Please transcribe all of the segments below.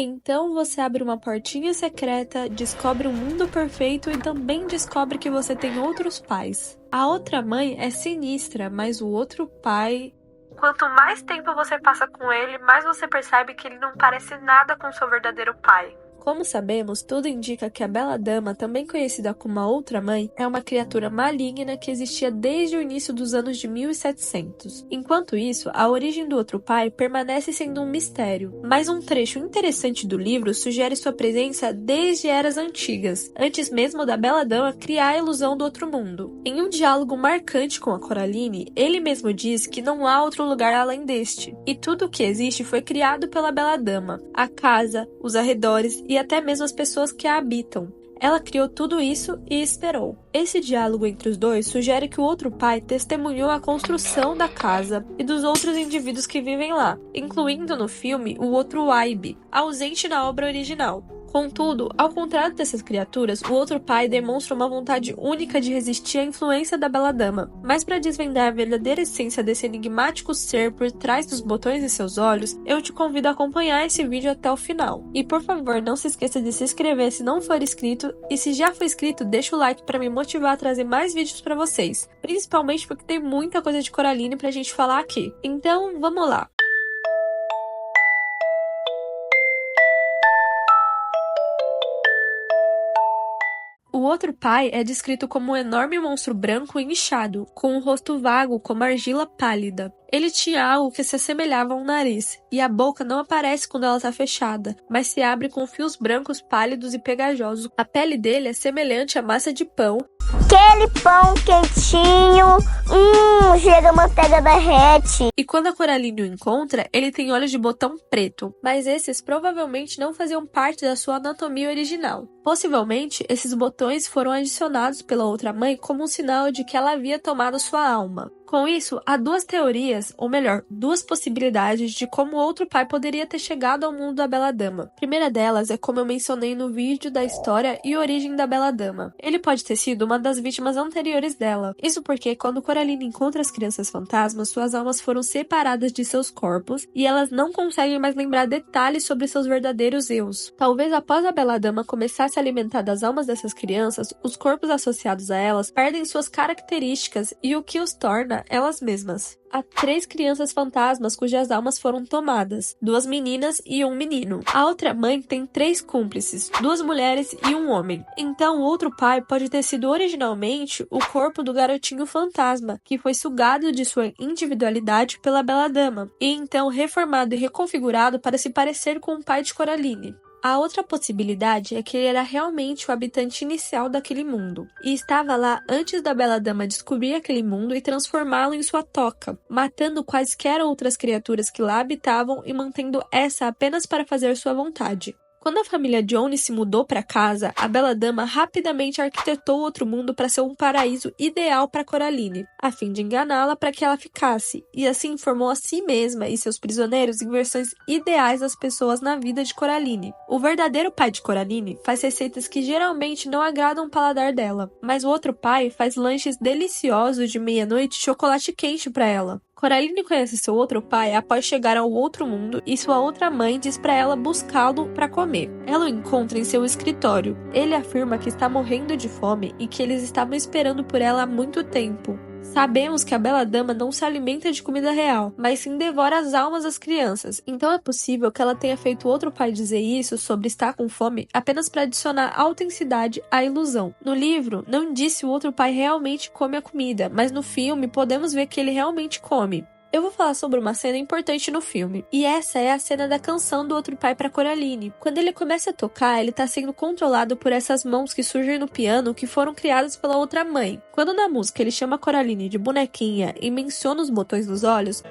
Então você abre uma portinha secreta, descobre um mundo perfeito e também descobre que você tem outros pais. A outra mãe é sinistra, mas o outro pai... Quanto mais tempo você passa com ele, mais você percebe que ele não parece nada com seu verdadeiro pai. Como sabemos, tudo indica que a Bela Dama, também conhecida como a Outra Mãe, é uma criatura maligna que existia desde o início dos anos de 1700. Enquanto isso, a origem do outro pai permanece sendo um mistério, mas um trecho interessante do livro sugere sua presença desde eras antigas, antes mesmo da Bela Dama criar a ilusão do outro mundo. Em um diálogo marcante com a Coraline, ele mesmo diz que não há outro lugar além deste, e tudo o que existe foi criado pela Bela Dama, a casa, os arredores e até mesmo as pessoas que a habitam. Ela criou tudo isso e esperou. Esse diálogo entre os dois sugere que o outro pai testemunhou a construção da casa e dos outros indivíduos que vivem lá, incluindo no filme o outro Waibe, ausente na obra original. Contudo, ao contrário dessas criaturas, o outro pai demonstra uma vontade única de resistir à influência da Bela Dama. Mas para desvendar a verdadeira essência desse enigmático ser por trás dos botões de seus olhos, eu te convido a acompanhar esse vídeo até o final. E por favor, não se esqueça de se inscrever se não for inscrito, e se já for inscrito, deixa o like para me motivar a trazer mais vídeos para vocês, principalmente porque tem muita coisa de Coraline pra gente falar aqui. Então, vamos lá! O outro pai é descrito como um enorme monstro branco e inchado, com um rosto vago como argila pálida. Ele tinha algo que se assemelhava a um nariz, e a boca não aparece quando ela está fechada, mas se abre com fios brancos pálidos e pegajosos. A pele dele é semelhante à massa de pão. Aquele pão quentinho, chega a manteiga derrete. E quando a Coraline o encontra, ele tem olhos de botão preto, mas esses provavelmente não faziam parte da sua anatomia original. Possivelmente, esses botões foram adicionados pela outra mãe como um sinal de que ela havia tomado sua alma. Com isso, há duas teorias, ou melhor, duas possibilidades de como o outro pai poderia ter chegado ao mundo da Bela Dama. A primeira delas é como eu mencionei no vídeo da história e origem da Bela Dama. Ele pode ter sido uma das vítimas anteriores dela. Isso porque, quando Coraline encontra as crianças fantasmas, suas almas foram separadas de seus corpos e elas não conseguem mais lembrar detalhes sobre seus verdadeiros eus. Talvez após a Bela Dama começar a se alimentar das almas dessas crianças, os corpos associados a elas perdem suas características e o que os torna elas mesmas. Há 3 crianças fantasmas cujas almas foram tomadas, 2 meninas e 1 menino. A outra mãe tem 3 cúmplices, 2 mulheres e 1 homem. Então o outro pai pode ter sido originalmente o corpo do garotinho fantasma, que foi sugado de sua individualidade pela Bela Dama, e então reformado e reconfigurado para se parecer com o pai de Coraline. A outra possibilidade é que ele era realmente o habitante inicial daquele mundo, e estava lá antes da Bela Dama descobrir aquele mundo e transformá-lo em sua toca, matando quaisquer outras criaturas que lá habitavam e mantendo essa apenas para fazer sua vontade. Quando a família Jones se mudou para casa, a Bela Dama rapidamente arquitetou outro mundo para ser um paraíso ideal para Coraline, a fim de enganá-la para que ela ficasse, e assim formou a si mesma e seus prisioneiros em versões ideais das pessoas na vida de Coraline. O verdadeiro pai de Coraline faz receitas que geralmente não agradam o paladar dela, mas o outro pai faz lanches deliciosos de meia-noite e chocolate quente para ela. Coraline conhece seu outro pai após chegar ao outro mundo e sua outra mãe diz para ela buscá-lo para comer. Ela o encontra em seu escritório. Ele afirma que está morrendo de fome e que eles estavam esperando por ela há muito tempo. Sabemos que a Bela Dama não se alimenta de comida real, mas sim devora as almas das crianças, então é possível que ela tenha feito outro pai dizer isso sobre estar com fome apenas para adicionar autenticidade à ilusão. No livro, não diz se o outro pai realmente come a comida, mas no filme podemos ver que ele realmente come. Eu vou falar sobre uma cena importante no filme, e essa é a cena da canção do outro pai para Coraline. Quando ele começa a tocar, ele está sendo controlado por essas mãos que surgem no piano que foram criadas pela outra mãe. Quando na música ele chama Coraline de bonequinha e menciona os botões nos olhos,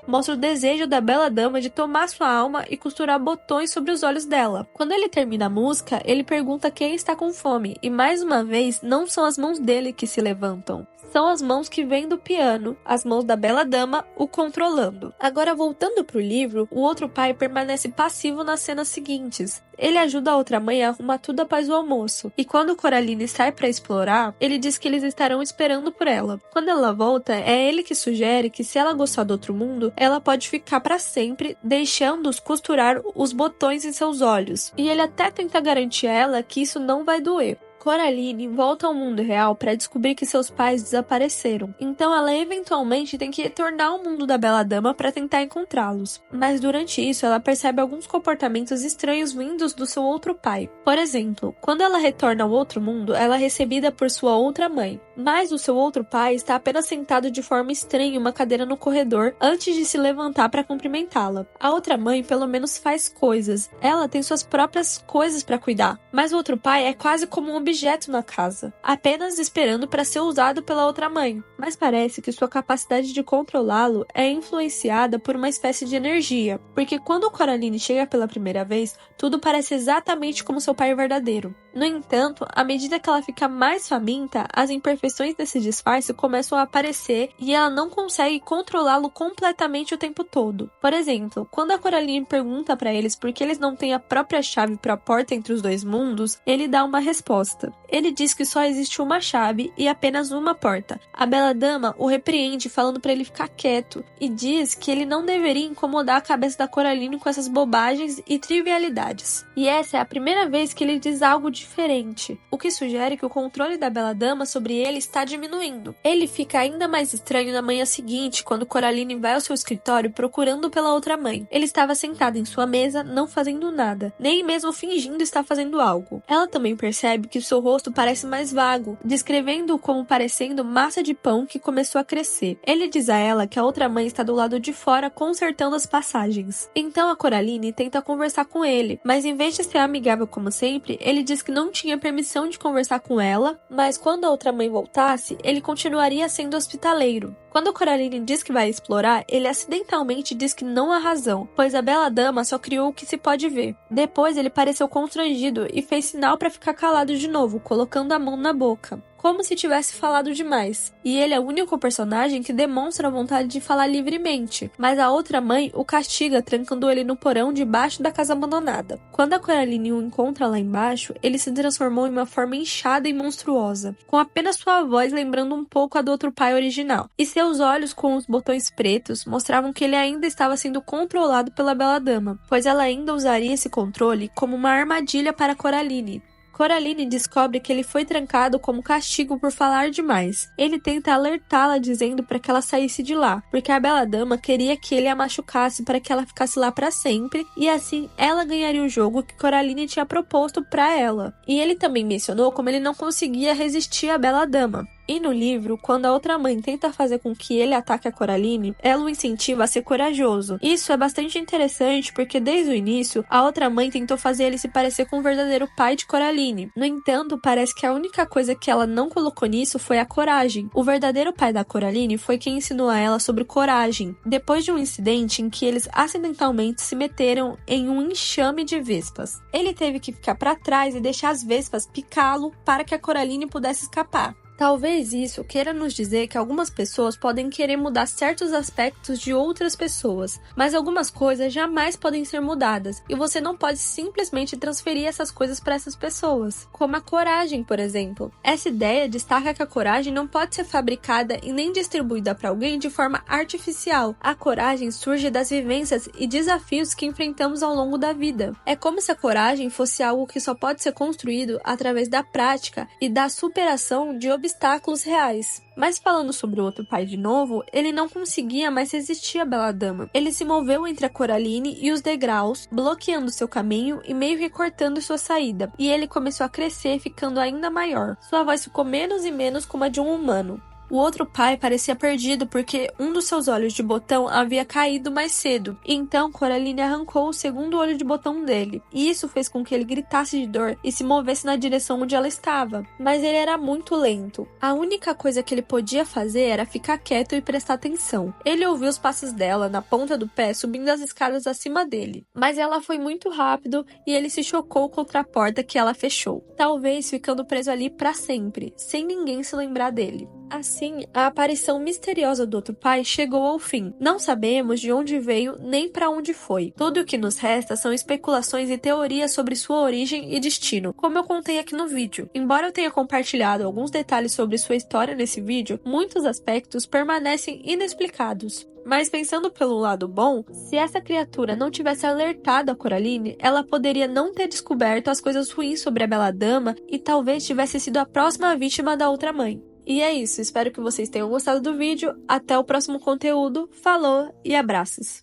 mostra o desejo da Bela Dama de tomar sua alma e costurar botões sobre os olhos dela. Quando ele termina a música, ele pergunta quem está com fome, e mais uma vez, não são as mãos dele que se levantam. São as mãos que vêm do piano, as mãos da Bela Dama o controlando. Agora, voltando para o livro, o outro pai permanece passivo nas cenas seguintes. ele ajuda a outra mãe a arrumar tudo após o almoço, e quando Coraline sai para explorar, ele diz que eles estarão esperando por ela. Quando ela volta, é ele que sugere que se ela gostar do outro mundo, ela pode ficar para sempre, deixando-os costurar os botões em seus olhos, e ele até tenta garantir a ela que isso não vai doer. Coraline volta ao mundo real para descobrir que seus pais desapareceram, então ela eventualmente tem que retornar ao mundo da Bela Dama para tentar encontrá-los. Mas durante isso ela percebe alguns comportamentos estranhos vindos do seu outro pai. Por exemplo, quando ela retorna ao outro mundo, ela é recebida por sua outra mãe, mas o seu outro pai está apenas sentado de forma estranha em uma cadeira no corredor antes de se levantar para cumprimentá-la. A outra mãe pelo menos faz coisas, ela tem suas próprias coisas para cuidar, mas o outro pai é quase como um objeto na casa, apenas esperando para ser usado pela outra mãe. Mas parece que sua capacidade de controlá-lo é influenciada por uma espécie de energia, porque quando Coraline chega pela primeira vez, tudo parece exatamente como seu pai verdadeiro. No entanto, à medida que ela fica mais faminta, as imperfeições desse disfarce começam a aparecer e ela não consegue controlá-lo completamente o tempo todo. Por exemplo, quando a Coraline pergunta para eles por que eles não têm a própria chave para a porta entre os dois mundos, ele dá uma resposta. Ele diz que só existe uma chave e apenas uma porta. A Bela Dama o repreende falando para ele ficar quieto e diz que ele não deveria incomodar a cabeça da Coraline com essas bobagens e trivialidades. E essa é a primeira vez que ele diz algo diferente, o que sugere que o controle da Bela Dama sobre ele está diminuindo. Ele fica ainda mais estranho na manhã seguinte, quando Coraline vai ao seu escritório procurando pela outra mãe. Ele estava sentado em sua mesa, não fazendo nada, nem mesmo fingindo estar fazendo algo. Ela também percebe que seu rosto parece mais vago, descrevendo-o como parecendo massa de pão que começou a crescer. Ele diz a ela que a outra mãe está do lado de fora consertando as passagens. Então a Coraline tenta conversar com ele, mas em vez de ser amigável como sempre, ele diz que não tinha permissão de conversar com ela, mas quando a outra mãe voltasse, ele continuaria sendo hospitaleiro. Quando a Coraline diz que vai explorar, ele acidentalmente diz que não há razão, pois a Bela Dama só criou o que se pode ver. Depois ele pareceu constrangido e fez sinal para ficar calado de novo, colocando a mão na boca, como se tivesse falado demais. E ele é o único personagem que demonstra a vontade de falar livremente, mas a outra mãe o castiga trancando ele no porão debaixo da casa abandonada. Quando a Coraline o encontra lá embaixo, ele se transformou em uma forma inchada e monstruosa, com apenas sua voz lembrando um pouco a do outro pai original, e seus olhos com os botões pretos mostravam que ele ainda estava sendo controlado pela Bela Dama, pois ela ainda usaria esse controle como uma armadilha para Coraline. Coraline descobre que ele foi trancado como castigo por falar demais. Ele tenta alertá-la dizendo para que ela saísse de lá, porque a Bela Dama queria que ele a machucasse para que ela ficasse lá para sempre, e assim ela ganharia o jogo que Coraline tinha proposto para ela. E ele também mencionou como ele não conseguia resistir à Bela Dama. E no livro, quando a outra mãe tenta fazer com que ele ataque a Coraline, ela o incentiva a ser corajoso. Isso é bastante interessante porque desde o início, a outra mãe tentou fazer ele se parecer com o verdadeiro pai de Coraline. No entanto, parece que a única coisa que ela não colocou nisso foi a coragem. O verdadeiro pai da Coraline foi quem ensinou a ela sobre coragem, depois de um incidente em que eles acidentalmente se meteram em um enxame de vespas. Ele teve que ficar para trás e deixar as vespas picá-lo para que a Coraline pudesse escapar. Talvez isso queira nos dizer que algumas pessoas podem querer mudar certos aspectos de outras pessoas, mas algumas coisas jamais podem ser mudadas, e você não pode simplesmente transferir essas coisas para essas pessoas, como a coragem, por exemplo. Essa ideia destaca que a coragem não pode ser fabricada e nem distribuída para alguém de forma artificial. A coragem surge das vivências e desafios que enfrentamos ao longo da vida. É como se a coragem fosse algo que só pode ser construído através da prática e da superação de obstáculos reais. Mas falando sobre o outro pai de novo, ele não conseguia mais resistir à Bela Dama. Ele se moveu entre a Coraline e os degraus, bloqueando seu caminho e meio que cortando sua saída. E ele começou a crescer, ficando ainda maior. Sua voz ficou menos e menos como a de um humano. O outro pai parecia perdido porque um dos seus olhos de botão havia caído mais cedo. Então Coraline arrancou o segundo olho de botão dele. E isso fez com que ele gritasse de dor e se movesse na direção onde ela estava. Mas ele era muito lento. A única coisa que ele podia fazer era ficar quieto e prestar atenção. Ele ouviu os passos dela na ponta do pé subindo as escadas acima dele. Mas ela foi muito rápido e ele se chocou contra a porta que ela fechou. Talvez ficando preso ali para sempre, sem ninguém se lembrar dele. Assim, a aparição misteriosa do outro pai chegou ao fim. Não sabemos de onde veio nem para onde foi. Tudo o que nos resta são especulações e teorias sobre sua origem e destino, como eu contei aqui no vídeo. Embora eu tenha compartilhado alguns detalhes sobre sua história nesse vídeo, muitos aspectos permanecem inexplicados. Mas pensando pelo lado bom, se essa criatura não tivesse alertado a Coraline, ela poderia não ter descoberto as coisas ruins sobre a Bela Dama e talvez tivesse sido a próxima vítima da outra mãe. E é isso, espero que vocês tenham gostado do vídeo, até o próximo conteúdo, falou e abraços!